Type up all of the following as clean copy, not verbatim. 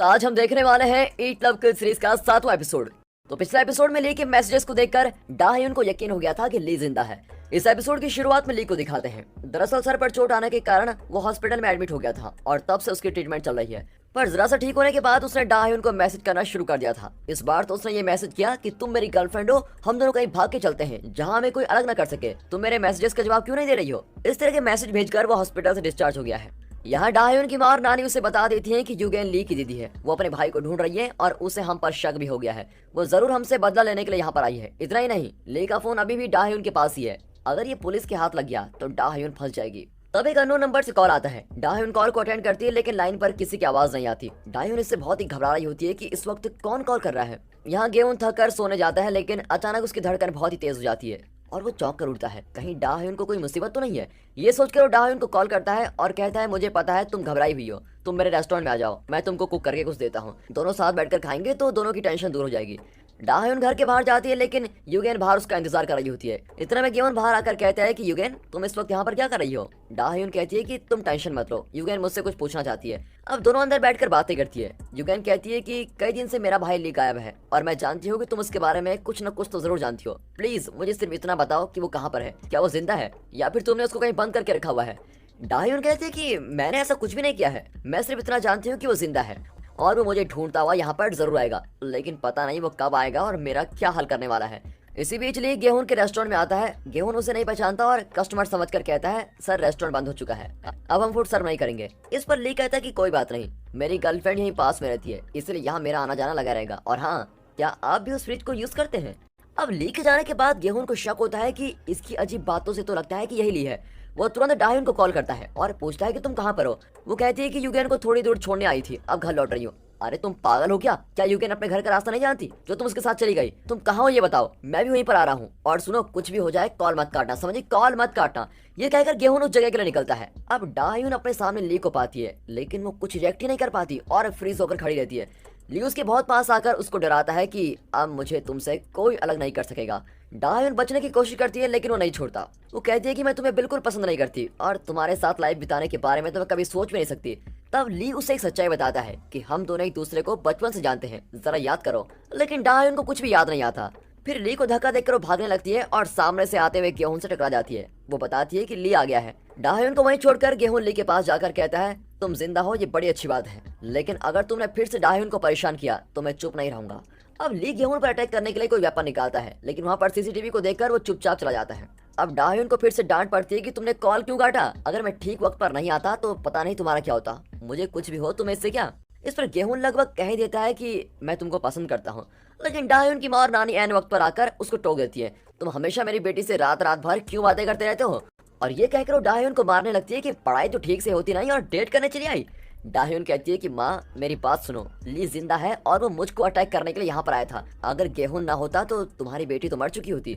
तो आज हम देखने वाले हैं ईट लव किल सीरीज का 7वां एपिसोड। तो पिछले एपिसोड में ली के मैसेजेस को देखकर डाह्युन को यकीन हो गया था कि ली जिंदा है। इस एपिसोड की शुरुआत में ली को दिखाते हैं। दरअसल सर पर चोट आने के कारण वो हॉस्पिटल में एडमिट हो गया था और तब से उसकी ट्रीटमेंट चल रही है। पर जरा सा ठीक होने के बाद उसने डाह्युन को मैसेज करना शुरू कर दिया था। इस बार तो उसने ये मैसेज किया कि तुम मेरी गर्लफ्रेंड हो, हम दोनों कहीं भाग के चलते हैं जहाँ हमें कोई अलग न कर सके। तुम मेरे मैसेजेस का जवाब क्यों नहीं दे रही हो? इस तरह के मैसेज भेजकर वो हॉस्पिटल से डिस्चार्ज हो गया है। यहाँ डाह्युन की माँ और नानी उसे बता देती हैं कि युगेन ली की दीदी है, वो अपने भाई को ढूंढ रही है और उसे हम पर शक भी हो गया है। वो जरूर हमसे बदला लेने के लिए यहाँ पर आई है। इतना ही नहीं, ली का फोन अभी भी डाह्युन के पास ही है। अगर ये पुलिस के हाथ लग गया तो डाह्युन फंस जाएगी। तब एक अननोन नंबर से कॉल आता है। डाह्युन कॉल को अटेंड करती है लेकिन लाइन पर किसी की आवाज नहीं आती। डाह्युन इससे बहुत ही घबरा रही होती है कि इस वक्त कौन कॉल कर रहा है। यहाँ गेहूं थक कर सोने जाता है लेकिन अचानक उसकी धड़कन बहुत ही तेज हो जाती है और वो चौंक कर उठता है। कहीं डाह्युन को कोई मुसीबत तो नहीं है? ये सोचकर वो डाह्युन को कॉल करता है और कहता है, मुझे पता है तुम घबराई हुई हो, तुम मेरे रेस्टोरेंट में आ जाओ, मैं तुमको कुक करके कुछ देता हूँ, दोनों साथ बैठकर खाएंगे तो दोनों की टेंशन दूर हो जाएगी। डाह्युन घर के बाहर जाती है लेकिन युगेन बाहर उसका इंतजार कर रही होती है। इतने में गेहूं बाहर आकर कहता है कि युगेन तुम इस वक्त यहाँ पर क्या कर रही हो? डाह्युन कहती है कि तुम टेंशन मत लो, युगेन मुझसे कुछ पूछना चाहती है। अब दोनों अंदर बैठकर बातें करती है। युगेन कहती है कि कई दिन से मेरा भाई ली गायब है और मैं जानती हूँ कि तुम उसके बारे में कुछ न कुछ तो जरूर जानती हो। प्लीज मुझे सिर्फ इतना बताओ कि वो कहाँ पर है, क्या वो जिंदा है या फिर तुमने उसको कहीं बंद करके रखा हुआ है? डाह्युन कहती है कि मैंने ऐसा कुछ भी नहीं किया है, मैं सिर्फ इतना जानती हूँ कि वो जिंदा है और वो मुझे ढूंढता हुआ यहाँ पर जरूर आएगा, लेकिन पता नहीं वो कब आएगा और मेरा क्या हल करने वाला है। इसी बीच ली गेहूं के रेस्टोरेंट में आता है। गेहूं उसे नहीं पहचानता और कस्टमर समझकर कहता है, सर रेस्टोरेंट बंद हो चुका है, अब हम फूड सर्व नहीं करेंगे। इस पर ली कहता है कि कोई बात नहीं, मेरी गर्लफ्रेंड यहीं पास में रहती है, इसलिए यहाँ मेरा आना जाना लगा रहेगा। और हाँ, क्या आप भी उस फ्रिज को यूज करते हैं? अब ली के जाने के बाद गेहूं को शक होता है कि इसकी अजीब बातों से तो लगता है कि यही ली है। वो तुरंत डाह्युन को कॉल करता है और पूछता है कि तुम कहाँ पर हो? वो कहती है कि युगेन को थोड़ी दूर छोड़ने आई थी, अब घर लौट रही हूँ। अरे तुम पागल हो क्या? क्या युगेन अपने घर का रास्ता नहीं जानती जो तुम उसके साथ चली गई? तुम कहाँ हो ये बताओ, मैं भी वहीं पर आ रहा हूँ। और सुनो, कुछ भी हो जाए कॉल मत काटना, समझी? कॉल मत काटना। ये कहकर गेहूं उस जगह के लिए निकलता है। अब डाह्युन अपने सामने ली को पाती है लेकिन वो कुछ रिएक्ट ही नहीं कर पाती और फ्रीज होकर खड़ी रहती है। ली उसके बहुत पास आकर उसको डराता है कि अब मुझे तुमसे कोई अलग नहीं कर सकेगा। डाह्युन बचने की कोशिश करती है लेकिन वो नहीं छोड़ता। वो कहती है कि मैं तुम्हें बिल्कुल पसंद नहीं करती और तुम्हारे साथ लाइफ बिताने के बारे में तो मैं कभी सोच भी नहीं सकती। तब ली उसे एक सच्चाई बताता है कि हम दोनों एक दूसरे को बचपन से जानते हैं, जरा याद करो। लेकिन डाह्युन को कुछ भी याद नहीं आता। फिर ली को धक्का देकर वो भागने लगती है और सामने से आते हुए गेहूं से टकरा जाती है। वो बताती है कि ली आ गया है। डाह्युन को वहीं छोड़कर गेहूं ली के पास जाकर कहता है, तुम जिंदा हो ये बड़ी अच्छी बात है, लेकिन अगर तुमने फिर से डाह्युन को परेशान किया तो मैं चुप नहीं रहूंगा। अब ली गेहूं पर अटैक करने के लिए कोई वेपन निकालता है लेकिन वहां पर सीसीटीवी को देखकर वो चुपचाप चला जाता है। अब डाह्युन को फिर से डांट पड़ती है कि तुमने कॉल क्यों काटा? अगर मैं ठीक वक्त पर नहीं आता तो पता नहीं तुम्हारा क्या होता। मुझे कुछ भी हो तुम्हें इससे क्या? इस पर गेहूं लगभग कह ही देता है कि मैं तुमको पसंद करता हूँ। लेकिन डाह्युन की माँ और नानी ऐन वक्त पर आकर उसको टोक देती है। तुम हमेशा मेरी बेटी से रात रात भर क्यों बातें करते रहते हो? और ये कहकर वो डाह्युन को मारने लगती है कि पढ़ाई तो ठीक से होती नहीं और डेट करने चली आई। डाह्युन कहती है कि माँ मेरी बात सुनो, ली जिंदा है और वो मुझको अटैक करने के लिए यहाँ पर आया था। अगर गेहूं ना होता तो तुम्हारी बेटी तो मर चुकी होती।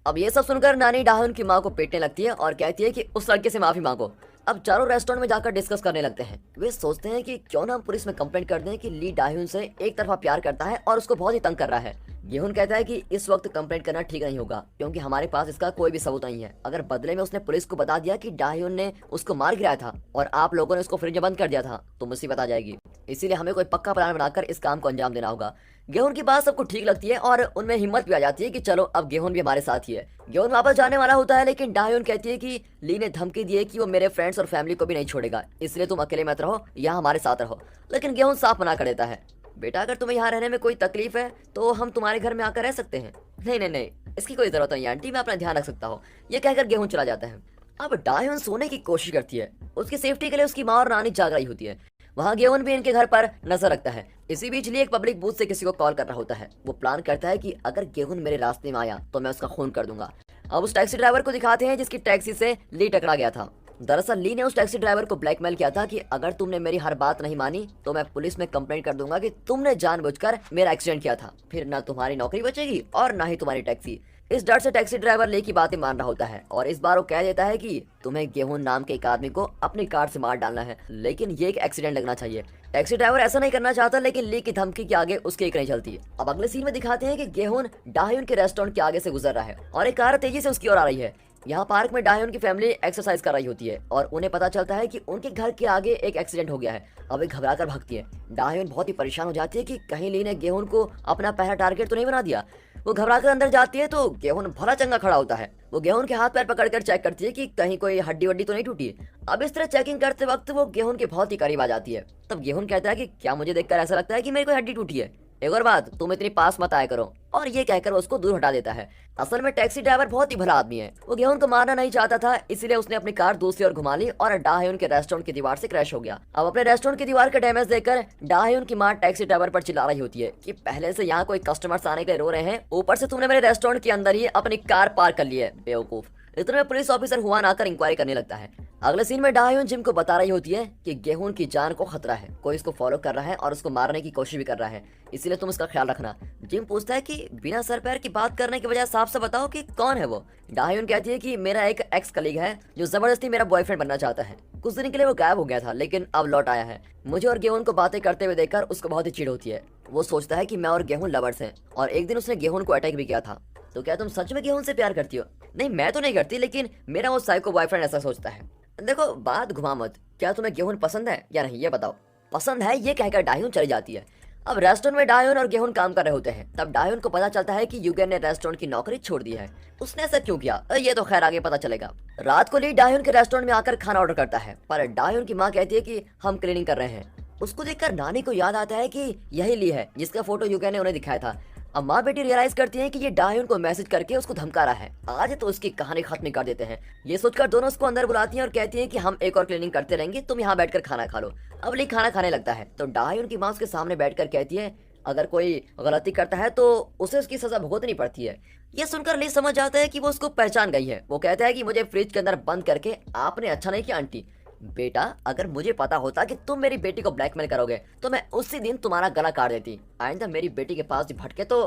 अब ये सब सुनकर नानी डाह्युन की माँ को पीटने लगती है और कहती है कि उस लड़के से माफी मांगो। अब चारों रेस्टोरेंट में जाकर डिस्कस करने लगते हैं। वे सोचते हैं कि क्यों ना हम पुलिस में कंप्लेंट कर दें कि ली डाह्युन से एक तरफा प्यार करता है और उसको बहुत ही तंग कर रहा है। गेहूं कहता है कि इस वक्त कंप्लेंट करना ठीक नहीं होगा क्योंकि हमारे पास इसका कोई भी सबूत नहीं है। अगर बदले में उसने पुलिस को बता दिया कि डाह्युन ने उसको मार गिराया था और आप लोगों ने उसको फ्रिज में बंद कर दिया था तो मुसीबत आ जाएगी। इसीलिए हमें कोई पक्का प्लान बनाकर इस काम को अंजाम देना होगा। गेहूं की बात सबको ठीक लगती है और उनमें हिम्मत भी आ जाती है कि चलो अब गेहूं भी हमारे साथ ही है। गेहूं वापस जाने वाला होता है लेकिन डाह्युन कहती है कि ली ने धमकी दी है कि वो मेरे फ्रेंड्स और फैमिली को भी नहीं छोड़ेगा, इसलिए तुम अकेले मत रहो, यहाँ हमारे साथ रहो। लेकिन गेहूं साफ मना कर देता है, बेटा अगर तुम्हें यहाँ रहने में कोई तकलीफ है तो हम तुम्हारे घर में आकर रह सकते हैं। नहीं नहीं नहीं, इसकी कोई जरूरत नहीं आंटी, मैं अपना ध्यान रख सकता हूँ। ये कहकर गेहूं चला जाता है। अब डाह्युन सोने की कोशिश करती है। उसकी सेफ्टी के लिए उसकी माँ और नानी जाग रही होती है। वहाँ गेहूं भी इनके घर पर नजर रखता है। इसी बीच ली एक पब्लिक बूथ से किसी को कॉल कर रहा होता है। वो प्लान करता है कि अगर गेहूं मेरे रास्ते में आया तो मैं उसका खून कर दूंगा। अब उस टैक्सी ड्राइवर को दिखाते हैं जिसकी टैक्सी से ली टकरा गया था। दरअसल ली ने उस टैक्सी ड्राइवर को ब्लैकमेल किया था कि अगर तुमने मेरी हर बात नहीं मानी तो मैं पुलिस में कंप्लेंट कर दूंगा कि तुमने जानबूझकर मेरा एक्सीडेंट किया था, फिर ना तुम्हारी नौकरी बचेगी और ना ही तुम्हारी टैक्सी। इस डर से टैक्सी ड्राइवर ली की बातें मान रहा होता है और इस बार वो कह देता है कि तुम्हें गेहूं नाम के एक आदमी को अपनी कार से मार डालना है, लेकिन ये एक एक्सीडेंट लगना चाहिए। टैक्सी ड्राइवर ऐसा नहीं करना चाहता लेकिन ली की धमकी के आगे उसकी एक नहीं चलती। अब अगले सीन में दिखाते हैं कि गेहूं डाह्युन के रेस्टोरेंट के आगे से गुजर रहा है और एक कार तेजी से उसकी ओर आ रही है। यहाँ पार्क में डाह्यून की फैमिली एक्सरसाइज कर रही होती है और उन्हें पता चलता है कि उनके घर के आगे एक एक्सीडेंट हो गया है। अब वे घबरा कर भागती है। डाह्यून बहुत ही परेशान हो जाती है कि कहीं ली ने गेहूं को अपना पहला टारगेट तो नहीं बना दिया। वो घबरा कर अंदर जाती है तो गेहूं भला चंगा खड़ा होता है। वो गेहूं के हाथ पैर पकड़कर चेक करती है कि कहीं कोई हड्डी वड्डी तो नहीं टूटी। अब इस तरह चेकिंग करते वक्त वो गेहूं के बहुत ही करीब आ जाती है। तब गेहूं कहता है कि क्या मुझे देखकर ऐसा लगता है कि मेरी कोई हड्डी टूटी है? एक और बात, तुम इतनी पास मत आया करो। और ये कहकर वो उसको दूर हटा देता है। असल में टैक्सी ड्राइवर बहुत ही भला आदमी है। वो गेहूं को मारना नहीं चाहता था, इसीलिए उसने अपनी कार दूसरी ओर घुमा ली और डाह्यून के रेस्टोरेंट की दीवार से क्रैश हो गया। अब अपने रेस्टोरेंट की दीवार का डैमेज देखकर डाह्यून की मां टैक्सी ड्राइवर पर चिल्ला रही होती है कि पहले से यहाँ कोई कस्टमर्स आने के लिए रो रहे हैं, ऊपर से तुमने मेरे रेस्टोरेंट के अंदर ही अपनी कार पार्क कर ली है, बेवकूफ। इतने में पुलिस ऑफिसर हुआन आकर इंक्वायरी करने लगता है। अगले सीन में डाह्यून जिम को बता रही होती है कि गेहूं की जान को खतरा है, कोई इसको फॉलो कर रहा है और उसको मारने की कोशिश भी कर रहा है, इसीलिए तुम इसका ख्याल रखना। जिम पूछता है कि बिना सर पैर की बात करने की बजाय साफ से बताओ कि कौन है वो। डाह्यून कहती है कि मेरा एक एक्स कलीग है जो जबरदस्ती मेरा बॉयफ्रेंड बनना चाहता है। कुछ दिन के लिए वो गायब हो गया था लेकिन अब लौट आया है। मुझे और गेहूं को बातें करते हुए देखकर उसको बहुत ही चिढ़ होती है। वो सोचता है कि मैं और गेहूं लवर्स हैं और एक दिन उसने गेहूं को अटैक भी किया था। तो क्या तुम सच में गेहूं से प्यार करती हो? नहीं, मैं तो नहीं करती, लेकिन मेरा वो साइको बॉयफ्रेंड ऐसा सोचता है। देखो, बात घुमा मत, क्या तुम्हें गेहूं पसंद है या नहीं ये बताओ। पसंद है, ये कहकर डाह्यून चली जाती है। अब रेस्टोरेंट में डाह्यून और गेहूं काम कर रहे होते हैं। तब डाह्यून को पता चलता है कि युगेन ने रेस्टोरेंट की नौकरी छोड़ दी है। उसने ऐसा क्यों किया ये तो खैर आगे पता चलेगा। रात को ली डाह्यून के रेस्टोरेंट में आकर खाना ऑर्डर करता है, पर डाह्यून की माँ कहती है कि हम क्लीनिंग कर रहे हैं। उसको देखकर नानी को याद आता है कि यही ली है जिसका फोटो युगेन ने उन्हें दिखाया था। अब माँ बेटी रियलाइज करती हैं कि ये डाह्यून को मैसेज करके उसको धमका रहा है। आज तो उसकी कहानी खत्म कर देते हैं। ये सोचकर दोनों उसको अंदर बुलाती हैं और कहती हैं कि हम एक और क्लीनिंग करते रहेंगे, तुम यहाँ बैठकर खाना खा लो। अब ली खाना खाने लगता है तो डाह्यून की माँ उसके सामने बैठकर कहती है अगर कोई गलती करता है तो उसे उसकी सजा भुगतनी पड़ती है। ये सुनकर ली समझ जाता है कि वो उसको पहचान गई है। वो कहता है कि मुझे फ्रिज के अंदर बंद करके आपने अच्छा नहीं किया आंटी। बेटा, अगर मुझे पता होता कि तुम मेरी बेटी को ब्लैकमेल करोगे तो मैं उसी दिन तुम्हारा गला काट देती। आइंदा मेरी बेटी के पास भी भटके तो।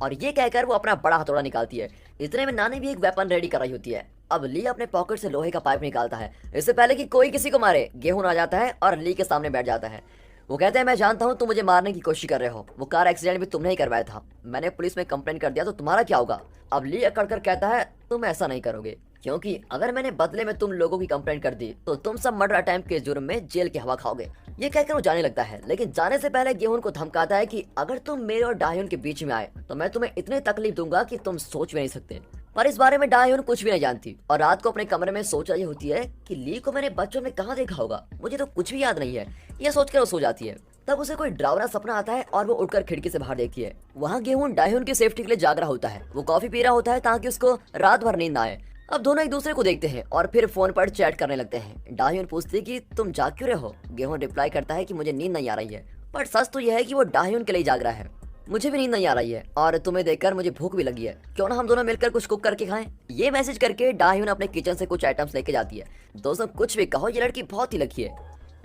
और ये कहकर वो अपना बड़ा हथौड़ा निकालती है। इतने में नानी भी एक वेपन रेडी कर रही होती है। अब ली अपने पॉकेट से लोहे का पाइप निकालता है। इससे पहले कि कोई किसी को मारे, गेहूं आ जाता है और ली के सामने बैठ जाता है। वो कहते हैं मैं जानता हूँ तुम मुझे मारने की कोशिश कर रहे हो, वो कार एक्सीडेंट भी तुमने ही करवाया था, मैंने पुलिस में कंप्लेंट कर दिया तो तुम्हारा क्या होगा। अब ली अकड़ कर कहता है तुम ऐसा नहीं करोगे, क्योंकि अगर मैंने बदले में तुम लोगों की कंप्लेंट कर दी तो तुम सब मर्डर अटेम्प्ट के जुर्म में जेल की हवा खाओगे। ये कहकर वो जाने लगता है, लेकिन जाने से पहले गेहूं को धमकाता है कि अगर तुम मेरे और डाह्यून के बीच में आए तो मैं तुम्हें इतनी तकलीफ दूंगा कि तुम सोच भी नहीं सकते। पर इस बारे में डाह्यून कुछ भी नहीं जानती और रात को अपने कमरे में सोच रही होती है कि ली को मैंने बचपन में कहाँ देखा होगा, मुझे तो कुछ भी याद नहीं है। ये सोचकर वो सो जाती है। तब उसे कोई डरावना सपना आता है और वो उठकर खिड़की से बाहर देखती है। वहाँ गेहूं डाह्यून की सेफ्टी के लिए जाग रहा होता है। वो कॉफी पी रहा होता है ताकि उसको रात भर नींद ना आए। अब दोनों एक दूसरे को देखते हैं और फिर फोन पर चैट करने लगते हैं। डाह्यून पूछती है कि तुम जाग क्यों रहे हो? गेहूं रिप्लाई करता है कि मुझे नींद नहीं आ रही है। पर सच तो यह है कि वो डाह्यून के लिए जाग रहा है। मुझे भी नींद नहीं आ रही है और तुम्हें देखकर मुझे भूख भी लगी है, क्यों ना हम दोनों मिलकर कुछ कुक करके खाएं। ये मैसेज करके डाह्यून अपने किचन से कुछ आइटम्स लेके जाती है। दोस्तों, कुछ भी कहो, ये लड़की बहुत ही लकी है।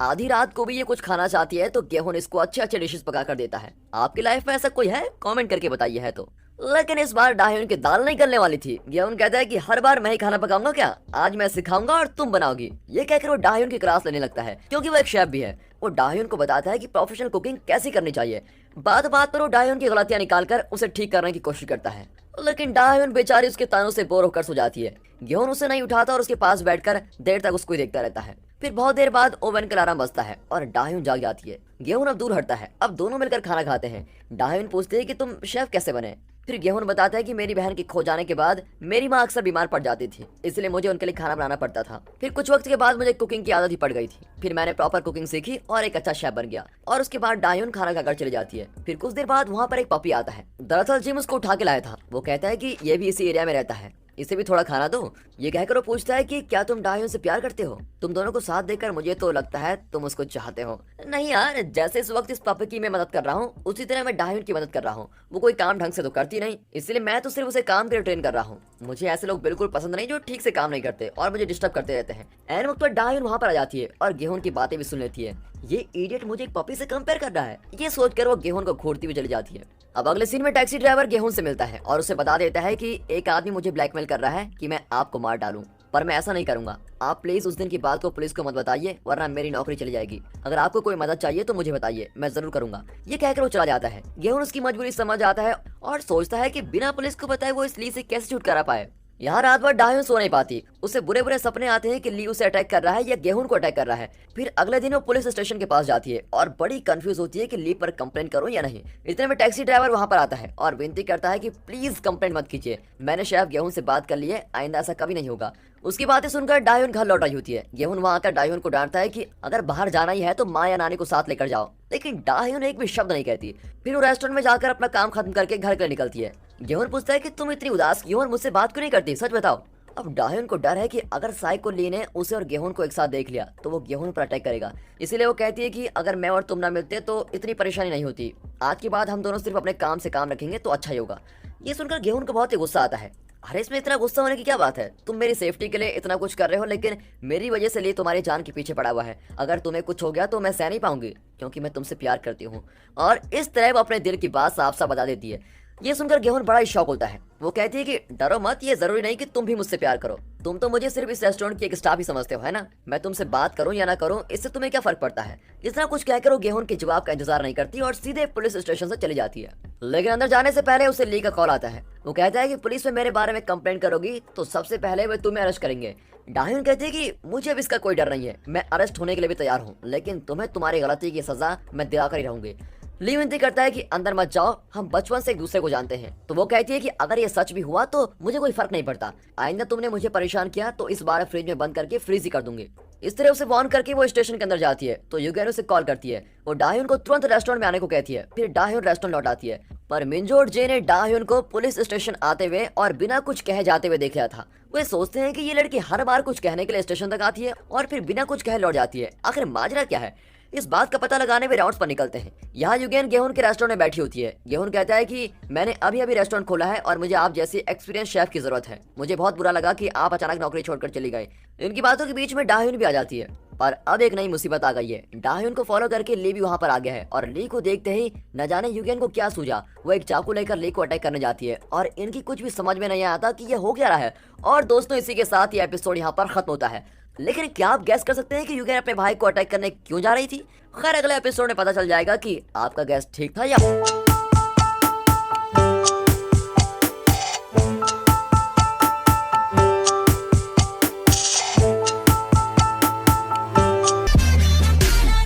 आधी रात को भी ये कुछ खाना चाहती है तो गेहूं इसको अच्छे अच्छे डिशेस पका कर देता है। आपकी लाइफ में ऐसा कोई है? कमेंट करके बताइए है तो। लेकिन इस बार डाह्यून की दाल नहीं करने वाली थी। गेहूं कहता है कि हर बार मैं ही खाना पकाऊंगा क्या? आज मैं सिखाऊंगा और तुम बनाओगी। ये कहकर वो डाह्यून की क्लास लेने लगता है, क्योंकि वो एक शेफ भी है। वो डाह्यून को बताता है कि प्रोफेशनल कुकिंग कैसी करनी चाहिए। बात बात पर वो डाह्यून की गलतियां निकालकर उसे ठीक करने की कोशिश करता है, लेकिन डाह्यून बेचारी उसके तानों से बोर होकर सो जाती है। गेहूं उसे नहीं उठाता और उसके पास बैठकर देर तक उसको ही देखता रहता है। फिर बहुत देर बाद ओवन का अलार्म बजता है और डाह्यून जाग जाती है। गेहूं अब दूर हटता है। अब दोनों मिलकर खाना खाते हैं। डाह्यून पूछते है कि तुम शेफ कैसे बने? फिर गेहूं बताता है कि मेरी बहन के खो जाने के बाद मेरी माँ अक्सर बीमार पड़ जाती थी, इसलिए मुझे उनके लिए खाना बनाना पड़ता था। फिर कुछ वक्त के बाद मुझे कुकिंग की आदत ही पड़ गई थी। फिर मैंने प्रॉपर कुकिंग सीखी और एक अच्छा शेफ बन गया। और उसके बाद डाह्यून खाना खाकर चली जाती है। फिर कुछ देर बाद वहाँ पर एक पपी आता है। दरअसल जिम उसको उठा के लाया था। वो कहता है कि ये भी इसी एरिया में रहता है, इसे भी थोड़ा खाना दो। ये कहकर वो पूछता है कि क्या तुम डाह्यून से प्यार करते हो? तुम दोनों को साथ देकर मुझे तो लगता है तुम उसको चाहते हो। नहीं यार, जैसे इस वक्त इस पपी की मैं मदद कर रहा हूँ उसी तरह मैं डाह्यून की मदद कर रहा हूँ। वो कोई काम ढंग से तो करती नहीं, इसलिए मैं तो सिर्फ उसे काम के लिए ट्रेन कर रहा हूँ। मुझे ऐसे लोग बिल्कुल पसंद नहीं जो ठीक से काम नहीं करते और मुझे डिस्टर्ब करते रहते हैं। ऐन वक्त पर डाह्यून वहाँ पर आ जाती है और गेहूं की बातें भी सुन लेती है। ये इडियट मुझे एक पपी से कंपेयर कर रहा है, ये सोचकर वो गेहूं को घूरती हुई चली जाती है। अब अगले सीन में टैक्सी ड्राइवर गेहूं से मिलता है और उसे बता देता है कि एक आदमी मुझे ब्लैकमेल कर रहा है कि मैं आपको मार डालूं, पर मैं ऐसा नहीं करूंगा। आप प्लीज उस दिन की बात को पुलिस को मत बताइए, वरना मेरी नौकरी चली जाएगी। अगर आपको कोई मदद चाहिए तो मुझे बताइए, मैं जरूर करूंगा। ये कहकर वो चला जाता है। गेहूं उसकी मजबूरी समझ आता है और सोचता है कि बिना पुलिस को बताए वो इस ली से कैसे छुटकारा पाए। यहाँ रात भर डाह्यून सो नहीं पाती। उसे बुरे बुरे सपने आते हैं कि ली उसे अटैक कर रहा है या गेहूं को अटैक कर रहा है। फिर अगले दिन वो पुलिस स्टेशन के पास जाती है और बड़ी कंफ्यूज होती है कि ली पर कंप्लेंट करूं या नहीं। इतने में टैक्सी ड्राइवर वहां पर आता है और विनती करता है कि प्लीज कंप्लेंट मत कीजिए, मैंने शेफ गेहूं से बात कर ली है, आइंदा ऐसा कभी नहीं होगा। उसकी बातें सुनकर डाह्यून घर लौट आई होती है। गेहूं वहां आकर डाह्यून को डांटता है कि अगर बाहर जाना ही है तो माँ या नानी को साथ लेकर जाओ, लेकिन डाह्यून एक भी शब्द नहीं कहती। फिर वो रेस्टोरेंट में जाकर अपना काम खत्म करके घर के लिए निकलती है। गेहूं पूछता है कि तुम इतनी उदास क्यों और मुझसे बात क्यों नहीं करती, सच बताओ। अब डाह्यून को डर है कि अगर साइको ली ने उसे और गेहूं को एक साथ देख लिया तो वो गेहूं पर अटैक करेगा। इसीलिए वो कहती है कि अगर मैं और तुम ना मिलते तो इतनी परेशानी नहीं होती, आज के बाद हम दोनों सिर्फ अपने काम से काम रखेंगे तो अच्छा ही होगा। ये सुनकर गेहूं को बहुत ही गुस्सा आता है। अरे इसमें इतना गुस्सा होने की क्या बात है, तुम मेरी सेफ्टी के लिए इतना कुछ कर रहे हो, लेकिन मेरी वजह से लिए तुम्हारी जान के पीछे पड़ा हुआ है। अगर तुम्हें कुछ हो गया तो मैं सह नहीं पाऊंगी, क्योंकि मैं तुमसे प्यार करती हूँ। और इस तरह वो अपने दिल की बात साफ साफ बता देती है। ये सुनकर गेहूं बड़ा ही शौक होता है। वो कहती है कि डरो मत, ये जरूरी नहीं कि तुम भी मुझसे प्यार करो, तुम तो मुझे सिर्फ इस रेस्टोरेंट की एक स्टाफ ही समझते हो, है ना। मैं तुमसे बात करूं या ना करूं इससे तुम्हें क्या फर्क पड़ता है। इतना कुछ कहकर वो गेहूं के जवाब का इंतजार नहीं करती और सीधे पुलिस स्टेशन से चली जाती है। लेकिन अंदर जाने से पहले उसे ली का कॉल आता है। वो कहता है कि पुलिस में मेरे बारे में कंप्लेंट करोगी तो सबसे पहले वे तुम्हें अरेस्ट करेंगे। डाह्यून कहती है कि मुझे अब इसका कोई डर नहीं है, मैं अरेस्ट होने के लिए भी तैयार हूँ, लेकिन तुम्हें तुम्हारी गलती की सजा मैं दिलाकर ही रहूंगी। ली विनती करता है कि अंदर मत जाओ, हम बचपन से एक दूसरे को जानते हैं। तो वो कहती है कि अगर ये सच भी हुआ तो मुझे कोई फर्क नहीं पड़ता, आइंदा तुमने मुझे परेशान किया तो इस बार फ्रिज में बंद करके फ्रीज ही कर दूंगी। इस तरह उसे वार्न करके वो स्टेशन के अंदर जाती है। तो युगेन उसे कॉल करती है। वो डाह्यून को तुरंत रेस्टोरेंट में आने को कहती है। फिर डाह्यून रेस्टोरेंट लौट आती है, पर मिंजोर जे ने डाह्यून को पुलिस स्टेशन आते हुए और बिना कुछ कहे जाते हुए देख लिया था। वे सोचते हैं कि ये लड़की हर बार कुछ कहने के लिए स्टेशन तक आती है और फिर बिना कुछ कहे लौट जाती है, आखिर माजरा क्या है। इस बात का पता लगाने वे राउंड्स पर निकलते हैं। यहाँ युगेन गेहूं के रेस्टोरेंट में बैठी होती है। गेहूं कहता है कि मैंने अभी अभी रेस्टोरेंट खोला है और मुझे आप जैसी एक्सपीरियंस शेफ की जरूरत है। मुझे बहुत बुरा लगा कि आप अचानक नौकरी छोड़कर चली गए। इनकी बातों के बीच में डाह्यून भी आ जाती है, पर अब एक नई मुसीबत आ गई है। डाह्यून को फॉलो करके ली भी वहाँ पर आ गया है और ली को देखते ही न जाने युगेन को क्या सूझा, वो एक चाकू लेकर ली को अटैक करने जाती है और इनकी कुछ भी समझ में नहीं आता कि ये हो क्या रहा है। और दोस्तों इसी के साथ ये एपिसोड यहाँ पर खत्म होता है। लेकिन क्या आप गैस कर सकते हैं कि युगेन अपने भाई को अटैक करने क्यों जा रही थी। खैर अगले एपिसोड में पता चल जाएगा कि आपका गैस ठीक था या